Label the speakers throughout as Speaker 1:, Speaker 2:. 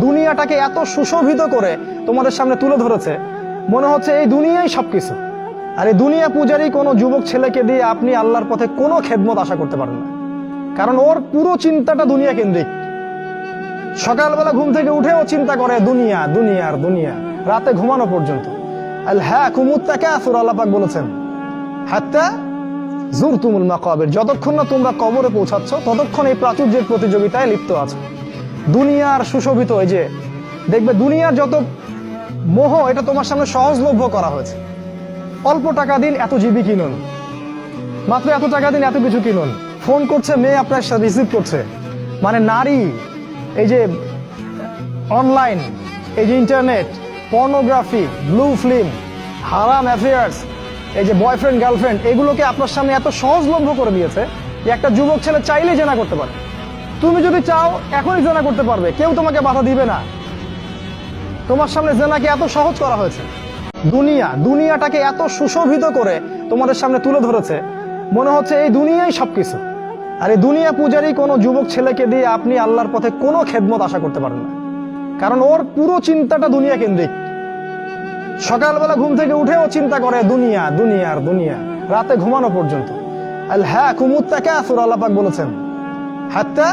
Speaker 1: দুনিয়াটাকে এত সুশোভিত করে তোমাদের সামনে তুলে ধরেছে, মনে হচ্ছে এই দুনিয়াই সবকিছু। আর এই দুনিয়া পূজারী কোনো যুবক ছেলেকে দিয়ে আপনি আল্লাহর পথে কোনো খেদমত আশা করতে পারেন না, কারণ ওর পুরো চিন্তাটা দুনিয়া কেন্দ্রিক। সকালবেলা ঘুম থেকে উঠেও চিন্তা করে দুনিয়া, দুনিয়ার দুনিয়া, রাতে ঘুমানো পর্যন্ত। আল্লাহুমুত তাকাসুর, আল্লাহ পাক বলেছেন, হাত্তা যুরতুমুল মাকাবির, যতক্ষণ না তোমরা কবরে পৌঁছাচ্ছ ততক্ষণ এই প্রাচুর্যের প্রতিযোগিতায় লিপ্ত আছো। দুনিয়ার সুশোভিত, এই যে দেখবে দুনিয়ার যত মোহ, এটা তোমার সামনে সহজলভ্য করা হয়েছে। অল্প টাকা দিন এত জিবি কিনুন, মাত্র এত টাকা দিন এত কিছু কিনুন। ফোন করছে মেয়ে, আপনার সাথে রিসিভ করছে, মানে নারী, এই যে অনলাইন, এই যে ইন্টারনেট, পর্নোগ্রাফি, ব্লু ফিল্ম, হারাম অ্যাফেয়ার্স, এই যে বয়ফ্রেন্ড গার্লফ্রেন্ড, এগুলোকে আপনার সামনে এত সহজলভ্য করে দিয়েছে যে একটা যুবক ছেলে চাইলেই জেনা করতে পারে। তুমি যদি চাও এখনই জেনা করতে পারবে, কেউ তোমাকে বাধা দিবে না। তোমার সামনে জেনাকে এত সহজ করা হয়েছে। দুনিয়াটাকে এত সুশোভিত করে তোমাদের সামনে তুলে ধরেছে, মনে হচ্ছে এই দুনিয়াই সবকিছু। আর এই দুনিয়া পূজারী কোনো যুবক ছেলেকে দিয়ে আপনি আল্লাহর পথে কোনো খেদমত আশা করতে পারেন না, কারণ ওর পুরো চিন্তাটা দুনিয়া কেন্দ্রিক। সকালবেলা ঘুম থেকে উঠেও চিন্তা করে দুনিয়া, দুনিয়ার দুনিয়া, রাতে ঘুমানো পর্যন্ত। আল্লাহুমুত তাকাসুর, আল্লাহ পাক বলেছেন, হাত্তা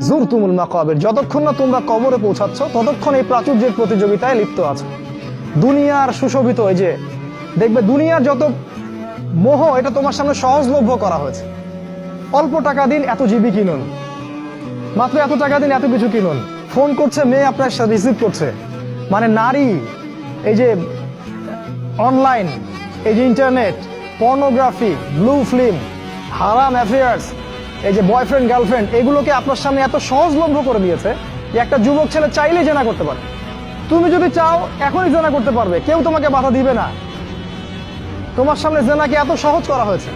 Speaker 1: যুরতুমুল মাকাবির, যতক্ষণ না তোমরা কবরে পৌঁছাচ্ছ ততক্ষণ এই প্রাচুর্যের প্রতিযোগিতায় লিপ্ত আছো। দুনিয়ার সুশোভিত, এই যে দেখবে দুনিয়ার যত মোহ, এটা তোমার সামনে সহজলভ্য করা হয়েছে। অল্প টাকা দিন এত জিবি কিনুন, মাত্র এত টাকা দিন এত কিছু কিনুন। ফোন করছে মেয়ে, আপনার সাথে রিসিভ করছে, মানে নারী, এই যে অনলাইন, এই যে ইন্টারনেট, পর্নোগ্রাফি, ব্লু ফিল্ম, হারাম অ্যাফেয়ার্স, এই যে বয়ফ্রেন্ড গার্লফ্রেন্ড, এগুলোকে আপনার সামনে এত সহজলভ্য করে দিয়েছে যে একটা যুবক ছেলে চাইলেই জেনা করতে পারে। তুমি যদি চাও এখনই জেনা করতে পারবে, কেউ তোমাকে বাধা দিবে না। তোমার সামনে জেনাকে এত সহজ করা হয়েছে।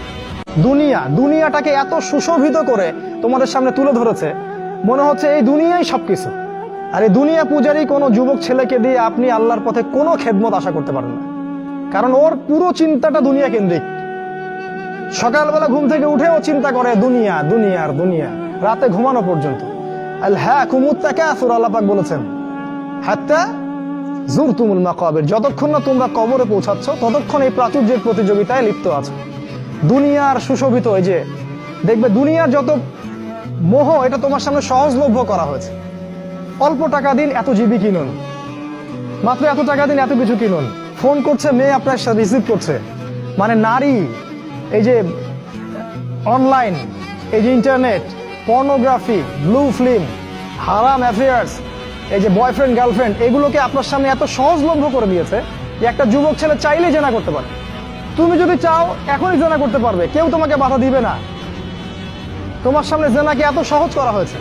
Speaker 1: দুনিয়াটাকে এত সুশোভিত করে তোমাদের সামনে তুলে ধরেছে, মনে হচ্ছে এই দুনিয়াই সবকিছু। আর এই দুনিয়া পূজারী কোনো যুবক ছেলেকে দিয়ে আপনি আল্লাহর পথে কোনো খেদমত আশা করতে পারেন না, কারণ ওর পুরো চিন্তাটা দুনিয়া কেন্দ্রিক। সকালবেলা ঘুম থেকে উঠেও চিন্তা করে দুনিয়া, দুনিয়ার দুনিয়া, রাতে ঘুমানো পর্যন্ত। আল্লাহুমুত তাকাসুর, আল্লাহ পাক বলেছেন, হাত্তা যুরতুমুল মাকাবির, যতক্ষণ না তোমরা কবরে পৌঁছাচ্ছ ততক্ষণ এই প্রাচুর্যের প্রতিযোগিতায় লিপ্ত আছো। দুনিয়ার সুশোভিত, এই যে দেখবে দুনিয়ার যত মোহ, এটা তোমার সামনে সহজলভ্য করা হয়েছে। অল্প টাকা দিন এত জিবি কিনুন, মাত্র এত টাকা দিন এত কিছু কিনুন। ফোন করছে মেয়ে, আপনার সাথে রিসিভ করছে, মানে নারী, এই যে অনলাইন, এই যে ইন্টারনেট, পর্নোগ্রাফি, ব্লু ফিল্ম, হারাম অ্যাফেয়ার্স, এই যে বয়ফ্রেন্ড গার্লফ্রেন্ড, এগুলোকে আপনার সামনে এত সহজলভ্য করে দিয়েছে যে একটা যুবক ছেলে চাইলেই জেনা করতে পারে। তুমি যদি চাও এখনই জেনা করতে পারবে, কেউ তোমাকে বাধা দিবে না। তোমার সামনে জেনাকে এত সহজ করা হয়েছে।